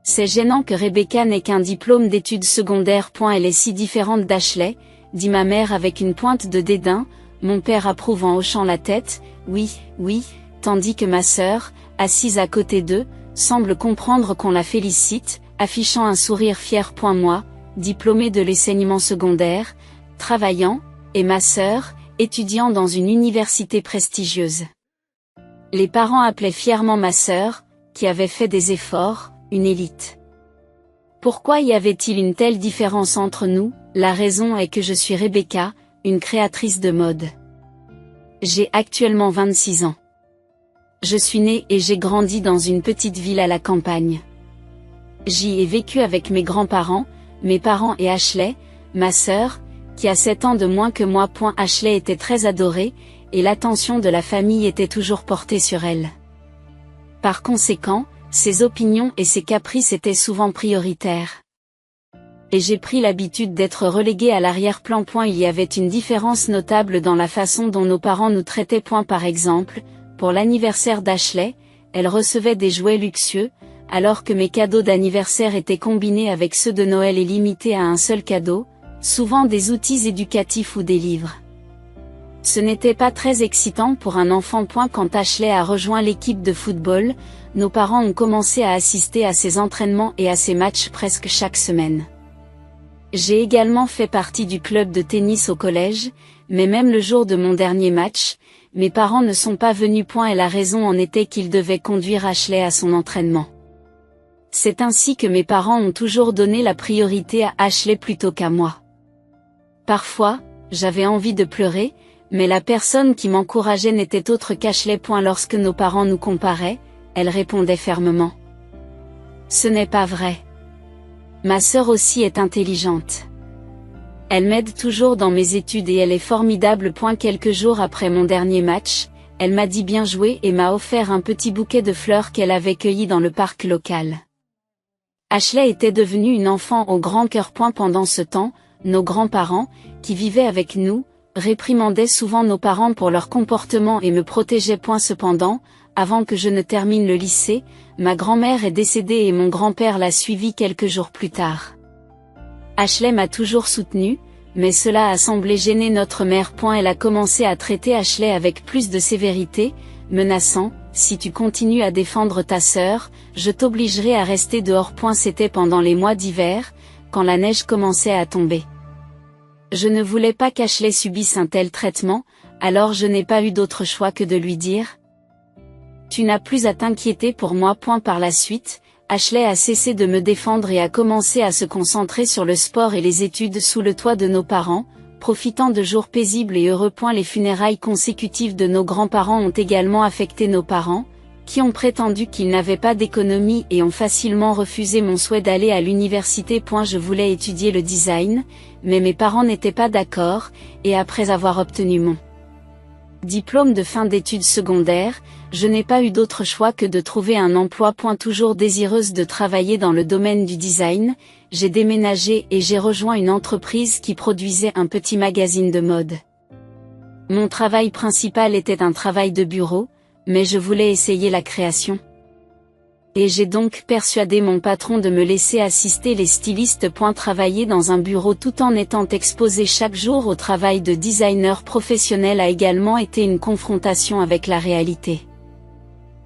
C'est gênant que Rebecca n'ait qu'un diplôme d'études secondaires. Elle est si différente d'Ashley, dit ma mère avec une pointe de dédain, mon père approuve en hochant la tête, oui, oui, tandis que ma sœur, assise à côté d'eux, semble comprendre qu'on la félicite, affichant un sourire fier. Moi, diplômée de l'enseignement secondaire, travaillant, et ma sœur, étudiant dans une université prestigieuse. Les parents appelaient fièrement ma sœur, qui avait fait des efforts, une élite. Pourquoi y avait-il une telle différence entre nous? La raison est que je suis Rebecca, une créatrice de mode. J'ai actuellement 26 ans. Je suis née et j'ai grandi dans une petite ville à la campagne. J'y ai vécu avec mes grands-parents, mes parents et Ashley, ma sœur, qui a 7 ans de moins que moi. Ashley était très adorée, et l'attention de la famille était toujours portée sur elle. Par conséquent, ses opinions et ses caprices étaient souvent prioritaires. Et j'ai pris l'habitude d'être reléguée à l'arrière-plan. Il y avait une différence notable dans la façon dont nos parents nous traitaient. Par exemple, pour l'anniversaire d'Ashley, elle recevait des jouets luxueux, alors que mes cadeaux d'anniversaire étaient combinés avec ceux de Noël et limités à un seul cadeau, souvent des outils éducatifs ou des livres. Ce n'était pas très excitant pour un enfant. Quand Ashley a rejoint l'équipe de football, nos parents ont commencé à assister à ses entraînements et à ses matchs presque chaque semaine. J'ai également fait partie du club de tennis au collège, mais même le jour de mon dernier match, mes parents ne sont pas venus. Et la raison en était qu'ils devaient conduire Ashley à son entraînement. C'est ainsi que mes parents ont toujours donné la priorité à Ashley plutôt qu'à moi. Parfois, j'avais envie de pleurer, mais la personne qui m'encourageait n'était autre qu'Ashley. Lorsque nos parents nous comparaient, elle répondait fermement. Ce n'est pas vrai. Ma sœur aussi est intelligente. Elle m'aide toujours dans mes études et elle est formidable. Quelques jours après mon dernier match, elle m'a dit bien joué et m'a offert un petit bouquet de fleurs qu'elle avait cueilli dans le parc local. Ashley était devenue une enfant au grand cœur. Pendant ce temps, nos grands-parents, qui vivaient avec nous, réprimandaient souvent nos parents pour leur comportement et me protégeaient. Cependant, avant que je ne termine le lycée, ma grand-mère est décédée et mon grand-père l'a suivie quelques jours plus tard. Ashley m'a toujours soutenue, mais cela a semblé gêner notre mère. Elle a commencé à traiter Ashley avec plus de sévérité, menaçant, si tu continues à défendre ta sœur, je t'obligerai à rester dehors. C'était pendant les mois d'hiver, quand la neige commençait à tomber. Je ne voulais pas qu'Ashley subisse un tel traitement, alors je n'ai pas eu d'autre choix que de lui dire « Tu n'as plus à t'inquiéter pour moi. » Par la suite, Ashley a cessé de me défendre et a commencé à se concentrer sur le sport et les études sous le toit de nos parents, profitant de jours paisibles et heureux. Les funérailles consécutives de nos grands-parents ont également affecté nos parents, qui ont prétendu qu'ils n'avaient pas d'économie et ont facilement refusé mon souhait d'aller à l'université. Je voulais étudier le design, mais mes parents n'étaient pas d'accord, et après avoir obtenu mon diplôme de fin d'études secondaires, je n'ai pas eu d'autre choix que de trouver un emploi. Toujours désireuse de travailler dans le domaine du design, j'ai déménagé et j'ai rejoint une entreprise qui produisait un petit magazine de mode. Mon travail principal était un travail de bureau, mais je voulais essayer la création. Et j'ai donc persuadé mon patron de me laisser assister les stylistes. Travailler dans un bureau tout en étant exposé chaque jour au travail de designer professionnel a également été une confrontation avec la réalité.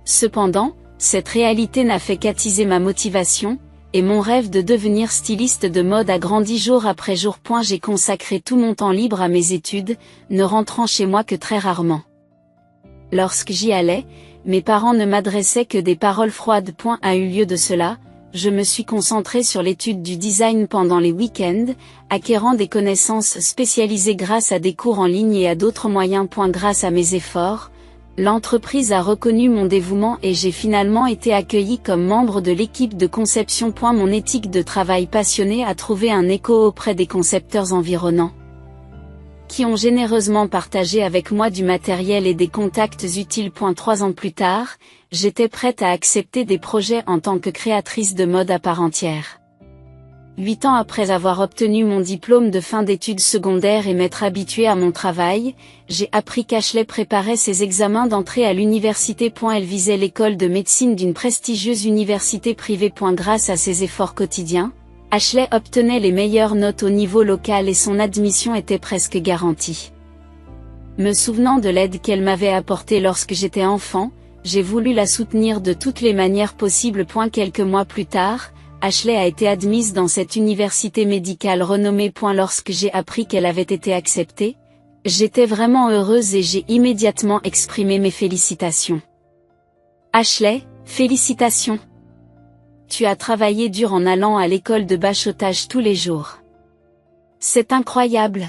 Cependant, cette réalité n'a fait qu'attiser ma motivation, et mon rêve de devenir styliste de mode a grandi jour après jour. J'ai consacré tout mon temps libre à mes études, ne rentrant chez moi que très rarement. Lorsque j'y allais, mes parents ne m'adressaient que des paroles froides. A eu lieu de cela, je me suis concentrée sur l'étude du design pendant les week-ends, acquérant des connaissances spécialisées grâce à des cours en ligne et à d'autres moyens. Grâce à mes efforts, l'entreprise a reconnu mon dévouement et j'ai finalement été accueillie comme membre de l'équipe de conception. Mon éthique de travail passionnée a trouvé un écho auprès des concepteurs environnants, qui ont généreusement partagé avec moi du matériel et des contacts utiles. 3 ans plus tard, j'étais prête à accepter des projets en tant que créatrice de mode à part entière. 8 ans après avoir obtenu mon diplôme de fin d'études secondaires et m'être habituée à mon travail, j'ai appris qu'Ashley préparait ses examens d'entrée à l'université. Elle visait l'école de médecine d'une prestigieuse université privée. Grâce à ses efforts quotidiens, Ashley obtenait les meilleures notes au niveau local et son admission était presque garantie. Me souvenant de l'aide qu'elle m'avait apportée lorsque j'étais enfant, j'ai voulu la soutenir de toutes les manières possibles. Quelques mois plus tard, Ashley a été admise dans cette université médicale renommée. Lorsque j'ai appris qu'elle avait été acceptée, j'étais vraiment heureuse et j'ai immédiatement exprimé mes félicitations. Ashley, félicitations! Tu as travaillé dur en allant à l'école de bachotage tous les jours. C'est incroyable!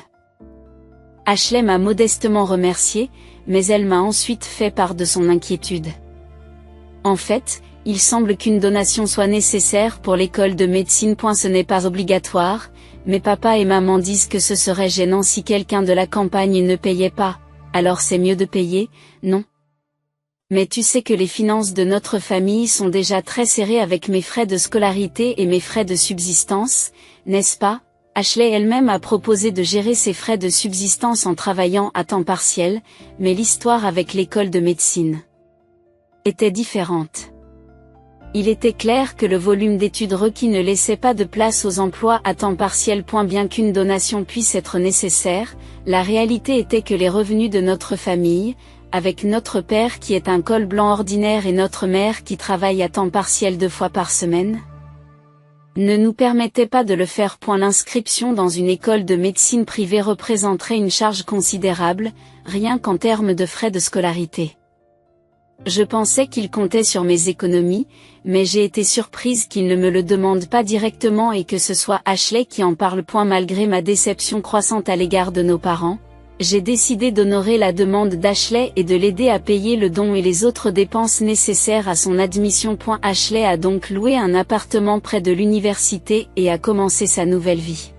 Ashley m'a modestement remerciée, mais elle m'a ensuite fait part de son inquiétude. En fait, il semble qu'une donation soit nécessaire pour l'école de médecine. Ce n'est pas obligatoire, mais papa et maman disent que ce serait gênant si quelqu'un de la campagne ne payait pas, alors c'est mieux de payer, non? Mais tu sais que les finances de notre famille sont déjà très serrées avec mes frais de scolarité et mes frais de subsistance, n'est-ce pas? Ashley elle-même a proposé de gérer ses frais de subsistance en travaillant à temps partiel, mais l'histoire avec l'école de médecine était différente. Il était clair que le volume d'études requis ne laissait pas de place aux emplois à temps partiel. Bien qu'une donation puisse être nécessaire, la réalité était que les revenus de notre famille, avec notre père qui est un col blanc ordinaire et notre mère qui travaille à temps partiel 2 fois par semaine, ne nous permettaient pas de le faire. L'inscription dans une école de médecine privée représenterait une charge considérable, rien qu'en termes de frais de scolarité. Je pensais qu'il comptait sur mes économies, mais j'ai été surprise qu'il ne me le demande pas directement et que ce soit Ashley qui en parle. Malgré ma déception croissante à l'égard de nos parents, j'ai décidé d'honorer la demande d'Ashley et de l'aider à payer le don et les autres dépenses nécessaires à son admission. Ashley a donc loué un appartement près de l'université et a commencé sa nouvelle vie.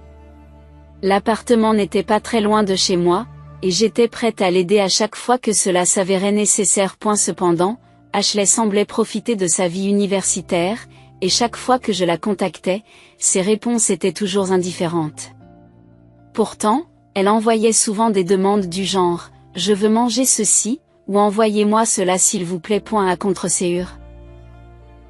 L'appartement n'était pas très loin de chez moi, et j'étais prête à l'aider à chaque fois que cela s'avérait nécessaire. Cependant, Ashley semblait profiter de sa vie universitaire, et chaque fois que je la contactais, ses réponses étaient toujours indifférentes. Pourtant, elle envoyait souvent des demandes du genre « Je veux manger ceci » ou « Envoyez-moi cela s'il vous plaît ». À contre-séure,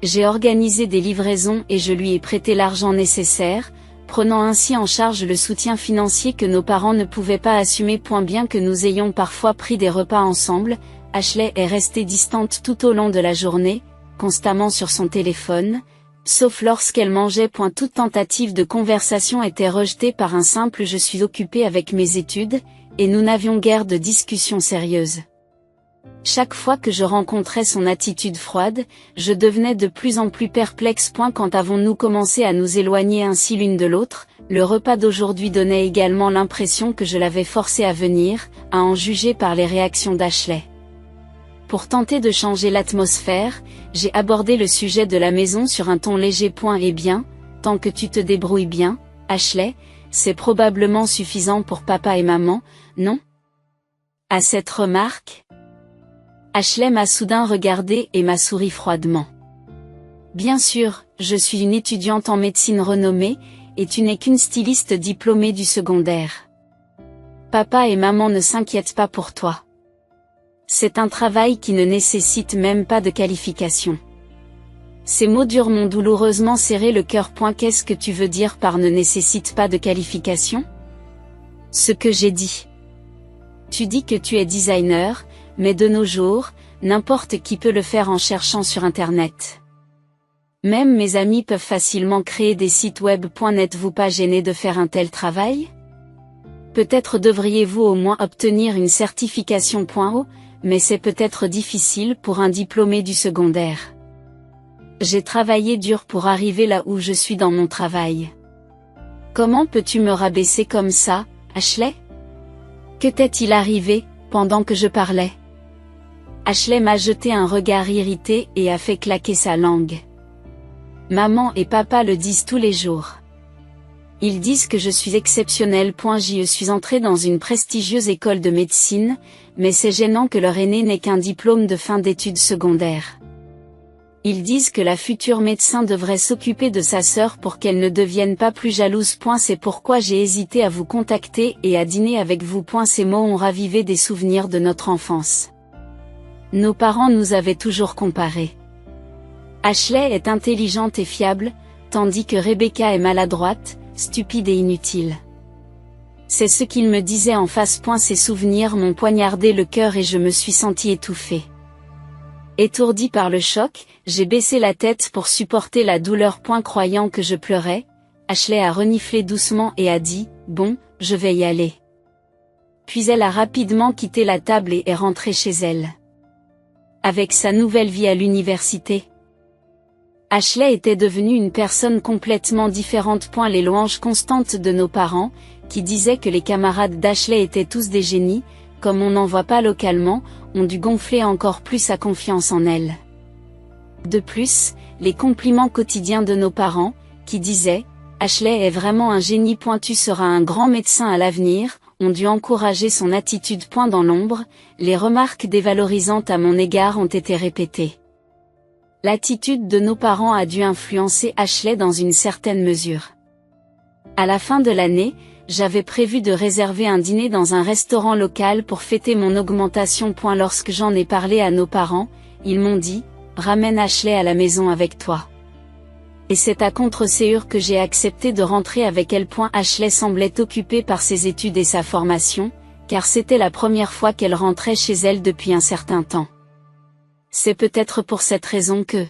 j'ai organisé des livraisons et je lui ai prêté l'argent nécessaire, prenant ainsi en charge le soutien financier que nos parents ne pouvaient pas assumer. Bien que nous ayons parfois pris des repas ensemble, Ashley est restée distante tout au long de la journée, constamment sur son téléphone, sauf lorsqu'elle mangeait. Toute tentative de conversation était rejetée par un simple « je suis occupée avec mes études », et nous n'avions guère de discussions sérieuses. Chaque fois que je rencontrais son attitude froide, je devenais de plus en plus perplexe. Quand avons-nous commencé à nous éloigner ainsi l'une de l'autre? Le repas d'aujourd'hui donnait également l'impression que je l'avais forcée à venir, à en juger par les réactions d'Ashley. Pour tenter de changer l'atmosphère, j'ai abordé le sujet de la maison sur un ton léger. Eh bien, tant que tu te débrouilles bien, Ashley, c'est probablement suffisant pour papa et maman, non? À cette remarque, Ashley m'a soudain regardé et m'a souri froidement. Bien sûr, je suis une étudiante en médecine renommée, et tu n'es qu'une styliste diplômée du secondaire. Papa et maman ne s'inquiètent pas pour toi. C'est un travail qui ne nécessite même pas de qualification. Ces mots durs m'ont douloureusement serré le cœur. Qu'est-ce que tu veux dire par ne nécessite pas de qualification? Ce que j'ai dit. Tu dis que tu es designer, mais de nos jours, n'importe qui peut le faire en cherchant sur Internet. Même mes amis peuvent facilement créer des sites web. N'êtes-vous pas gêné de faire un tel travail? Peut-être devriez-vous au moins obtenir une certification. Mais c'est peut-être difficile pour un diplômé du secondaire. J'ai travaillé dur pour arriver là où je suis dans mon travail. Comment peux-tu me rabaisser comme ça, Ashley? Que t'est-il arrivé, pendant que je parlais? Ashley m'a jeté un regard irrité et a fait claquer sa langue. Maman et papa le disent tous les jours. Ils disent que je suis exceptionnelle. Je suis entrée dans une prestigieuse école de médecine, mais c'est gênant que leur aîné n'ait qu'un diplôme de fin d'études secondaires. Ils disent que la future médecin devrait s'occuper de sa sœur pour qu'elle ne devienne pas plus jalouse. C'est pourquoi j'ai hésité à vous contacter et à dîner avec vous. Ces mots ont ravivé des souvenirs de notre enfance. Nos parents nous avaient toujours comparés. Ashley est intelligente et fiable, tandis que Rebecca est maladroite, stupide et inutile. C'est ce qu'ils me disaient en face. Ces souvenirs m'ont poignardé le cœur et je me suis sentie étouffée. Étourdie par le choc, j'ai baissé la tête pour supporter la douleur. Croyant que je pleurais, Ashley a reniflé doucement et a dit « Bon, je vais y aller ». Puis elle a rapidement quitté la table et est rentrée chez elle. Avec sa nouvelle vie à l'université, Ashley était devenue une personne complètement différente. Les louanges constantes de nos parents, qui disaient que les camarades d'Ashley étaient tous des génies, comme on n'en voit pas localement, ont dû gonfler encore plus sa confiance en elle. De plus, les compliments quotidiens de nos parents, qui disaient « Ashley est vraiment un génie. Tu seras un grand médecin à l'avenir », ont dû encourager son attitude. Dans l'ombre, les remarques dévalorisantes à mon égard ont été répétées. L'attitude de nos parents a dû influencer Ashley dans une certaine mesure. À la fin de l'année, j'avais prévu de réserver un dîner dans un restaurant local pour fêter mon augmentation. Lorsque j'en ai parlé à nos parents, ils m'ont dit « Ramène Ashley à la maison avec toi ». Et c'est à contre-séance que j'ai accepté de rentrer avec elle. Ashley semblait occupée par ses études et sa formation, car c'était la première fois qu'elle rentrait chez elle depuis un certain temps. C'est peut-être pour cette raison que,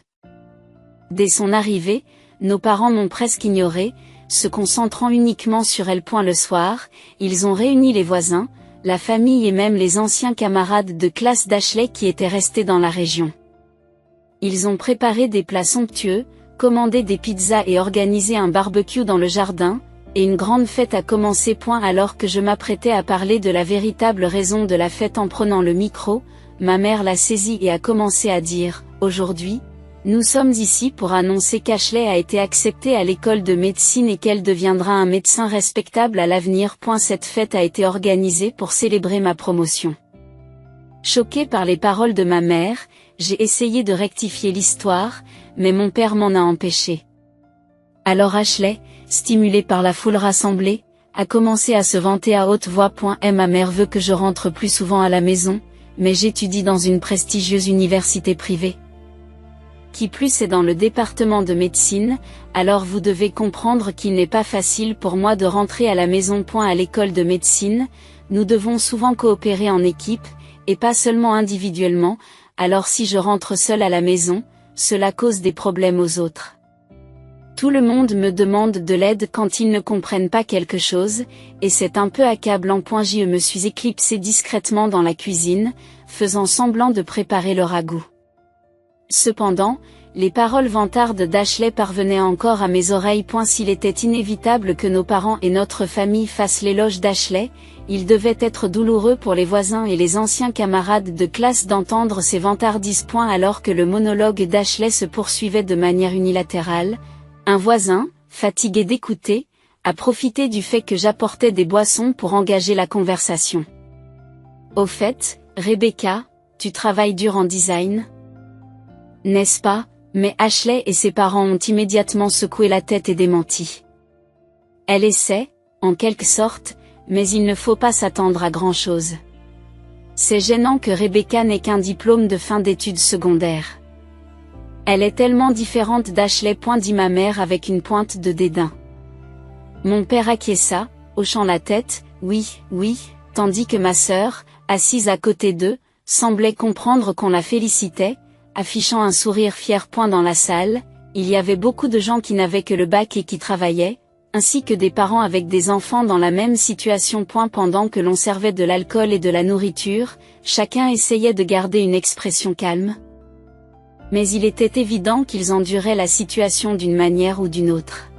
dès son arrivée, nos parents m'ont presque ignorée, se concentrant uniquement sur elle. Le soir, ils ont réuni les voisins, la famille et même les anciens camarades de classe d'Ashley qui étaient restés dans la région. Ils ont préparé des plats somptueux, commandé des pizzas et organisé un barbecue dans le jardin, et une grande fête a commencé. Alors que je m'apprêtais à parler de la véritable raison de la fête en prenant le micro, ma mère l'a saisi et a commencé à dire « Aujourd'hui, nous sommes ici pour annoncer qu'Ashley a été acceptée à l'école de médecine et qu'elle deviendra un médecin respectable à l'avenir. Cette fête a été organisée pour célébrer ma promotion. » Choquée par les paroles de ma mère, j'ai essayé de rectifier l'histoire, mais mon père m'en a empêché. Alors Ashley, stimulée par la foule rassemblée, a commencé à se vanter à haute voix. Ma mère veut que je rentre plus souvent à la maison, mais j'étudie dans une prestigieuse université privée. Qui plus est dans le département de médecine, alors vous devez comprendre qu'il n'est pas facile pour moi de rentrer à la maison. À l'école de médecine, nous devons souvent coopérer en équipe, et pas seulement individuellement, alors si je rentre seule à la maison, cela cause des problèmes aux autres. Tout le monde me demande de l'aide quand ils ne comprennent pas quelque chose, et c'est un peu accablant. Je me suis éclipsée discrètement dans la cuisine, faisant semblant de préparer le ragoût. Cependant, les paroles vantardes d'Ashley parvenaient encore à mes oreilles. S'il était inévitable que nos parents et notre famille fassent l'éloge d'Ashley, il devait être douloureux pour les voisins et les anciens camarades de classe d'entendre ces vantardises. Alors que le monologue d'Ashley se poursuivait de manière unilatérale, un voisin, fatigué d'écouter, a profité du fait que j'apportais des boissons pour engager la conversation. « Au fait, Rebecca, tu travailles dur en design ? N'est-ce pas ?» Mais Ashley et ses parents ont immédiatement secoué la tête et démenti. Elle essaie, en quelque sorte, mais il ne faut pas s'attendre à grand-chose. C'est gênant que Rebecca n'ait qu'un diplôme de fin d'études secondaires. Elle est tellement différente d'Ashley. Dit ma mère avec une pointe de dédain. Mon père acquiesça, hochant la tête, oui, tandis que ma sœur, assise à côté d'eux, semblait comprendre qu'on la félicitait, affichant un sourire fier. Dans la salle, il y avait beaucoup de gens qui n'avaient que le bac et qui travaillaient, ainsi que des parents avec des enfants dans la même situation. Pendant que l'on servait de l'alcool et de la nourriture, chacun essayait de garder une expression calme. Mais il était évident qu'ils enduraient la situation d'une manière ou d'une autre.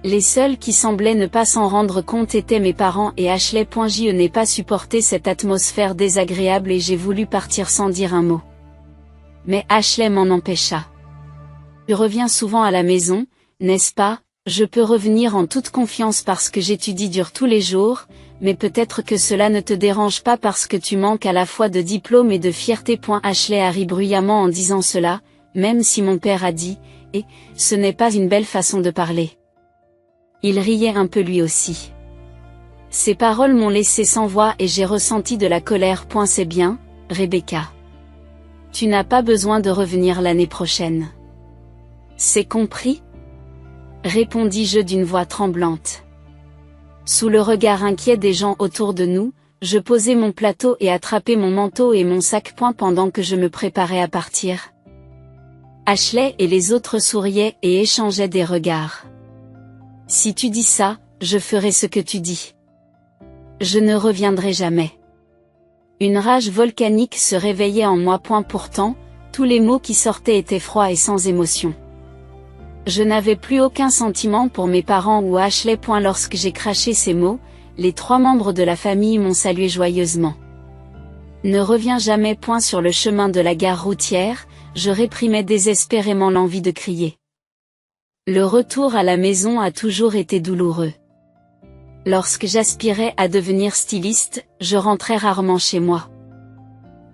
Les seuls qui semblaient ne pas s'en rendre compte étaient mes parents et Ashley. Je n'ai pas supporté cette atmosphère désagréable et j'ai voulu partir sans dire un mot. Mais Ashley m'en empêcha. Tu reviens souvent à la maison, n'est-ce pas ? Je peux revenir en toute confiance parce que j'étudie dur tous les jours, mais peut-être que cela ne te dérange pas parce que tu manques à la fois de diplôme et de fierté. Ashley a ri bruyamment en disant cela, même si mon père a dit, et, ce n'est pas une belle façon de parler. Il riait un peu lui aussi. Ces paroles m'ont laissé sans voix et j'ai ressenti de la colère. C'est bien, Rebecca. Tu n'as pas besoin de revenir l'année prochaine. C'est compris? Répondis-je d'une voix tremblante. Sous le regard inquiet des gens autour de nous, je posai mon plateau et attrapai mon manteau et mon sac. Pendant que je me préparais à partir. Ashley et les autres souriaient et échangeaient des regards. Si tu dis ça, je ferai ce que tu dis. Je ne reviendrai jamais. Une rage volcanique se réveillait en moi. Pourtant, tous les mots qui sortaient étaient froids et sans émotion. Je n'avais plus aucun sentiment pour mes parents ou Ashley. Lorsque j'ai craché ces mots, les 3 membres de la famille m'ont salué joyeusement. Ne reviens jamais. Sur le chemin de la gare routière, je réprimais désespérément l'envie de crier. Le retour à la maison a toujours été douloureux. Lorsque j'aspirais à devenir styliste, je rentrais rarement chez moi.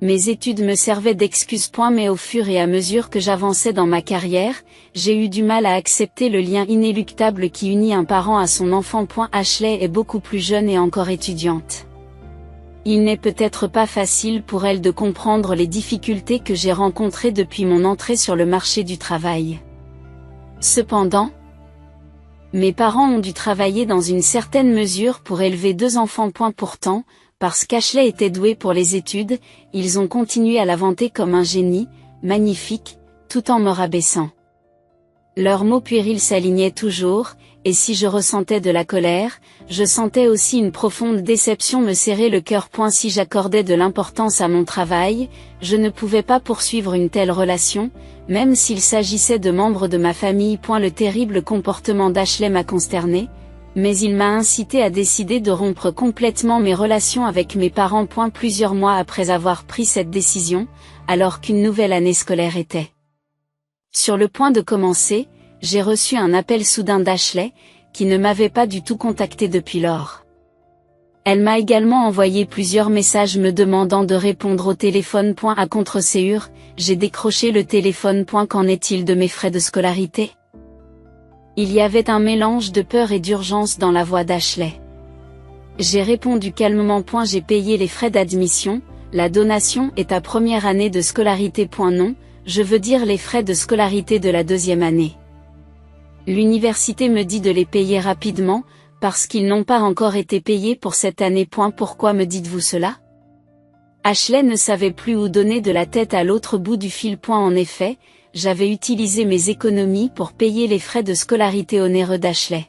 Mes études me servaient d'excuse. Mais au fur et à mesure que j'avançais dans ma carrière, j'ai eu du mal à accepter le lien inéluctable qui unit un parent à son enfant. Ashley est beaucoup plus jeune et encore étudiante. Il n'est peut-être pas facile pour elle de comprendre les difficultés que j'ai rencontrées depuis mon entrée sur le marché du travail. Cependant, mes parents ont dû travailler dans une certaine mesure pour élever 2 enfants. Pourtant, parce qu'Ashley était douée pour les études, ils ont continué à la vanter comme un génie, magnifique, tout en me rabaissant. Leurs mots puérils s'alignaient toujours, et si je ressentais de la colère, je sentais aussi une profonde déception me serrer le cœur. Si j'accordais de l'importance à mon travail, je ne pouvais pas poursuivre une telle relation, même s'il s'agissait de membres de ma famille. Le terrible comportement d'Ashley m'a consterné, mais il m'a incité à décider de rompre complètement mes relations avec mes parents. Plusieurs mois après avoir pris cette décision, alors qu'une nouvelle année scolaire était sur le point de commencer, j'ai reçu un appel soudain d'Ashley, qui ne m'avait pas du tout contacté depuis lors. Elle m'a également envoyé plusieurs messages me demandant de répondre au téléphone. À contre-séure, j'ai décroché le téléphone. Qu'en est-il de mes frais de scolarité? Il y avait un mélange de peur et d'urgence dans la voix d'Ashley. J'ai répondu calmement. J'ai payé les frais d'admission, la donation et ta première année de scolarité. Non, je veux dire les frais de scolarité de la 2e année. L'université me dit de les payer rapidement, parce qu'ils n'ont pas encore été payés pour cette année. Pourquoi me dites-vous cela? Ashley ne savait plus où donner de la tête à l'autre bout du fil. En effet, j'avais utilisé mes économies pour payer les frais de scolarité onéreux d'Ashley.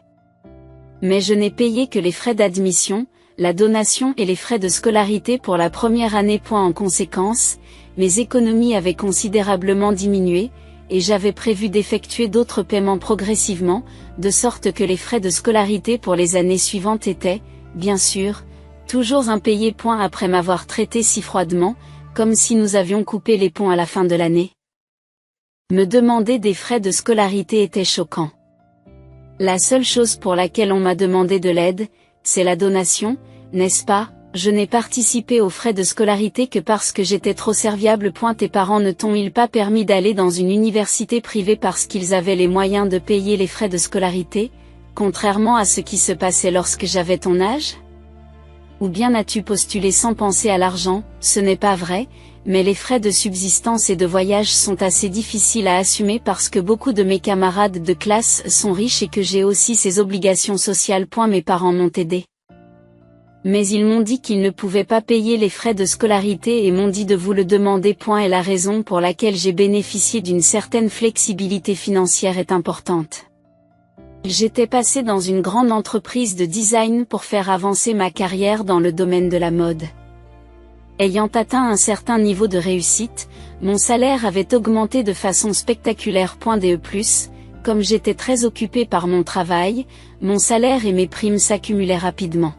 Mais je n'ai payé que les frais d'admission, la donation et les frais de scolarité pour la première année. En conséquence, mes économies avaient considérablement diminué, et j'avais prévu d'effectuer d'autres paiements progressivement, de sorte que les frais de scolarité pour les années suivantes étaient, bien sûr, toujours impayés. Après m'avoir traité si froidement, comme si nous avions coupé les ponts à la fin de l'année. Me demander des frais de scolarité était choquant. La seule chose pour laquelle on m'a demandé de l'aide, c'est la donation, n'est-ce pas? Je n'ai participé aux frais de scolarité que parce que j'étais trop serviable. Tes parents ne t'ont-ils pas permis d'aller dans une université privée parce qu'ils avaient les moyens de payer les frais de scolarité, contrairement à ce qui se passait lorsque j'avais ton âge? Ou bien as-tu postulé sans penser à l'argent? Ce n'est pas vrai, mais les frais de subsistance et de voyage sont assez difficiles à assumer parce que beaucoup de mes camarades de classe sont riches et que j'ai aussi ces obligations sociales. Mes parents m'ont aidé. Mais ils m'ont dit qu'ils ne pouvaient pas payer les frais de scolarité et m'ont dit de vous le demander. Et la raison pour laquelle j'ai bénéficié d'une certaine flexibilité financière est importante. J'étais passé dans une grande entreprise de design pour faire avancer ma carrière dans le domaine de la mode. Ayant atteint un certain niveau de réussite, mon salaire avait augmenté de façon spectaculaire. Comme j'étais très occupé par mon travail, mon salaire et mes primes s'accumulaient rapidement.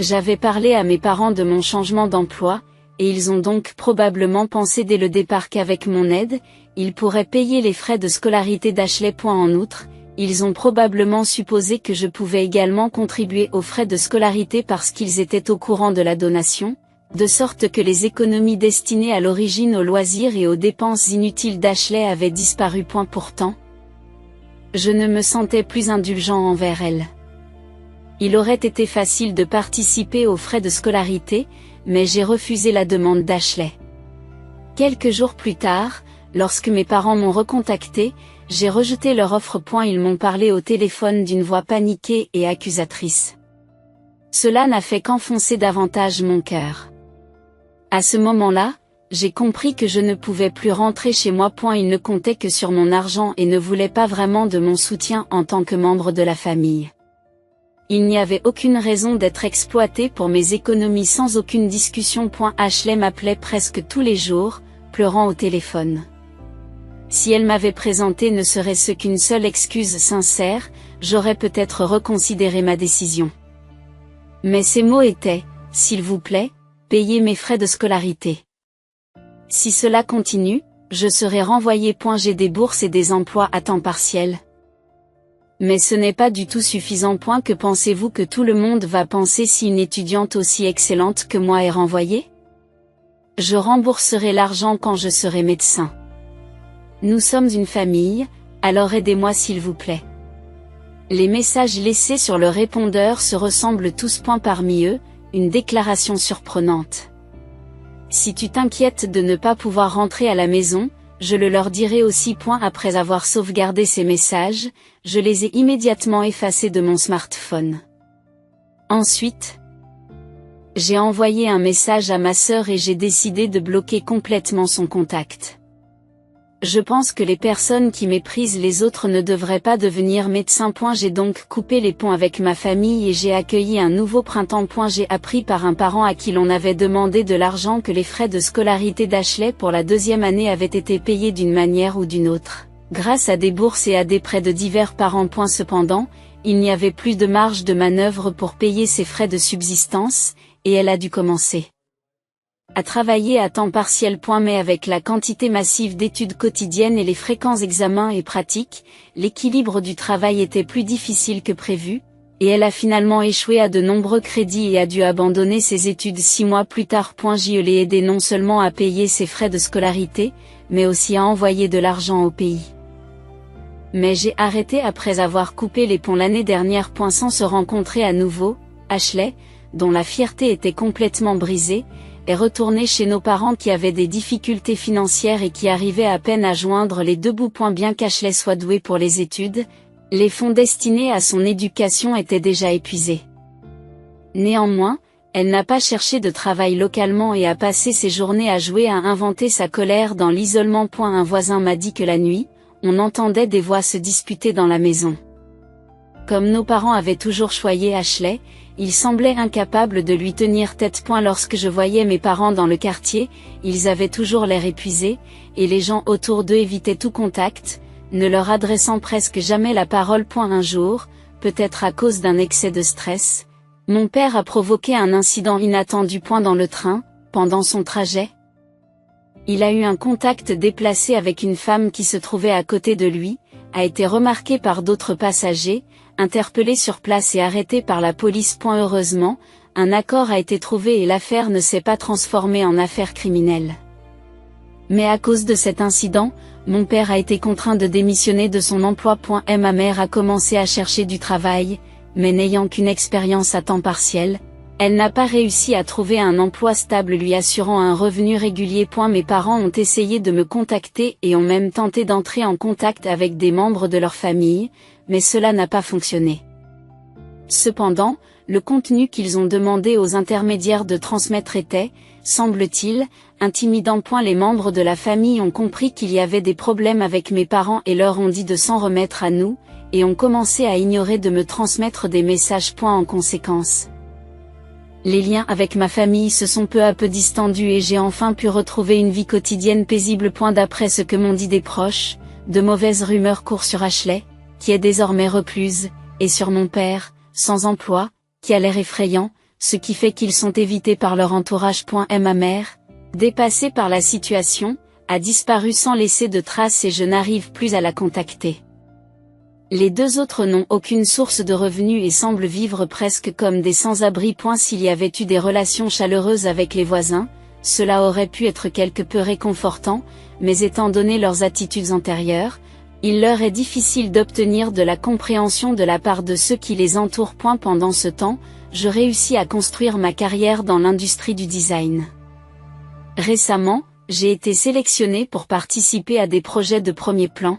J'avais parlé à mes parents de mon changement d'emploi, et ils ont donc probablement pensé dès le départ qu'avec mon aide, ils pourraient payer les frais de scolarité d'Ashley. En outre, ils ont probablement supposé que je pouvais également contribuer aux frais de scolarité parce qu'ils étaient au courant de la donation, De sorte que les économies destinées à l'origine aux loisirs et aux dépenses inutiles d'Ashley avaient disparu. Pourtant, je ne me sentais plus indulgent envers elle. Il aurait été facile de participer aux frais de scolarité, mais j'ai refusé la demande d'Ashley. Quelques jours plus tard, lorsque mes parents m'ont recontacté, j'ai rejeté leur offre. Ils m'ont parlé au téléphone d'une voix paniquée et accusatrice. Cela n'a fait qu'enfoncer davantage mon cœur. À ce moment-là, j'ai compris que je ne pouvais plus rentrer chez moi. Ils ne comptaient que sur mon argent et ne voulaient pas vraiment de mon soutien en tant que membre de la famille. Il n'y avait aucune raison d'être exploité pour mes économies sans aucune discussion. Ashley m'appelait presque tous les jours, pleurant au téléphone. Si elle m'avait présenté ne serait-ce qu'une seule excuse sincère, j'aurais peut-être reconsidéré ma décision. Mais ces mots étaient, s'il vous plaît, payez mes frais de scolarité. Si cela continue, je serai renvoyé. J'ai des bourses et des emplois à temps partiel. Mais ce n'est pas du tout suffisant. Que pensez-vous que tout le monde va penser si une étudiante aussi excellente que moi est renvoyée? Je rembourserai l'argent quand je serai médecin. Nous sommes une famille, alors aidez-moi s'il vous plaît. Les messages laissés sur le répondeur se ressemblent tous. Parmi eux, une déclaration surprenante. Si tu t'inquiètes de ne pas pouvoir rentrer à la maison, je le leur dirai aussi. Après avoir sauvegardé ces messages, je les ai immédiatement effacés de mon smartphone. Ensuite, j'ai envoyé un message à ma sœur et j'ai décidé de bloquer complètement son contact. Je pense que les personnes qui méprisent les autres ne devraient pas devenir médecins. J'ai donc coupé les ponts avec ma famille et j'ai accueilli un nouveau printemps. J'ai appris par un parent à qui l'on avait demandé de l'argent que les frais de scolarité d'Ashley pour la 2e année avaient été payés d'une manière ou d'une autre, grâce à des bourses et à des prêts de divers parents. Cependant, il n'y avait plus de marge de manœuvre pour payer ses frais de subsistance, et elle a dû commencer à travailler à temps partiel. Mais avec la quantité massive d'études quotidiennes et les fréquents examens et pratiques, l'équilibre du travail était plus difficile que prévu, et elle a finalement échoué à de nombreux crédits et a dû abandonner ses études 6 mois plus tard. Je l'ai aidé non seulement à payer ses frais de scolarité, mais aussi à envoyer de l'argent au pays. Mais j'ai arrêté après avoir coupé les ponts l'année dernière. Sans se rencontrer à nouveau, Ashley, dont la fierté était complètement brisée, est retournée chez nos parents qui avaient des difficultés financières et qui arrivaient à peine à joindre les deux bouts. Bien qu'Ashley soit douée pour les études, les fonds destinés à son éducation étaient déjà épuisés. Néanmoins, elle n'a pas cherché de travail localement et a passé ses journées à jouer à inventer sa colère dans l'isolement. Un voisin m'a dit que la nuit, on entendait des voix se disputer dans la maison. Comme nos parents avaient toujours choyé Ashley, ils semblaient incapables de lui tenir tête. Lorsque je voyais mes parents dans le quartier, ils avaient toujours l'air épuisés, et les gens autour d'eux évitaient tout contact, ne leur adressant presque jamais la parole. Un jour, peut-être à cause d'un excès de stress, mon père a provoqué un incident inattendu. Dans le train, pendant son trajet, il a eu un contact déplacé avec une femme qui se trouvait à côté de lui, a été remarqué par d'autres passagers, interpellé sur place et arrêté par la police. Heureusement, un accord a été trouvé et l'affaire ne s'est pas transformée en affaire criminelle. Mais à cause de cet incident, mon père a été contraint de démissionner de son emploi. Ma mère a commencé à chercher du travail, mais n'ayant qu'une expérience à temps partiel, elle n'a pas réussi à trouver un emploi stable lui assurant un revenu régulier. Mes parents ont essayé de me contacter et ont même tenté d'entrer en contact avec des membres de leur famille, mais cela n'a pas fonctionné. Cependant, le contenu qu'ils ont demandé aux intermédiaires de transmettre était, semble-t-il, intimidant. Les membres de la famille ont compris qu'il y avait des problèmes avec mes parents et leur ont dit de s'en remettre à nous, et ont commencé à ignorer de me transmettre des messages. En conséquence, les liens avec ma famille se sont peu à peu distendus et j'ai enfin pu retrouver une vie quotidienne paisible. D'après ce que m'ont dit des proches, de mauvaises rumeurs courent sur Ashley, qui est désormais recluse, et sur mon père, sans emploi, qui a l'air effrayant, ce qui fait qu'ils sont évités par leur entourage. Ma mère, dépassée par la situation, a disparu sans laisser de traces et je n'arrive plus à la contacter. Les deux autres n'ont aucune source de revenus et semblent vivre presque comme des sans-abri. S'il y avait eu des relations chaleureuses avec les voisins, cela aurait pu être quelque peu réconfortant, mais étant donné leurs attitudes antérieures, il leur est difficile d'obtenir de la compréhension de la part de ceux qui les entourent. Pendant ce temps, je réussis à construire ma carrière dans l'industrie du design. Récemment, j'ai été sélectionné pour participer à des projets de premier plan,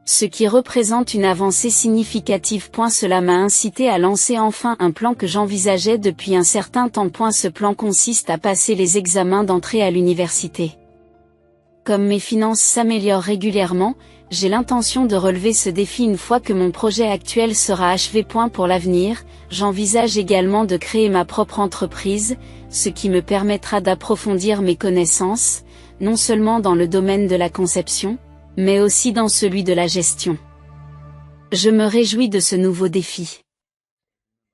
ce qui représente une avancée significative. Cela m'a incité à lancer enfin un plan que j'envisageais depuis un certain temps. Ce plan consiste à passer les examens d'entrée à l'université. Comme mes finances s'améliorent régulièrement, j'ai l'intention de relever ce défi une fois que mon projet actuel sera achevé. Pour l'avenir, j'envisage également de créer ma propre entreprise, ce qui me permettra d'approfondir mes connaissances, non seulement dans le domaine de la conception, mais aussi dans celui de la gestion. Je me réjouis de ce nouveau défi.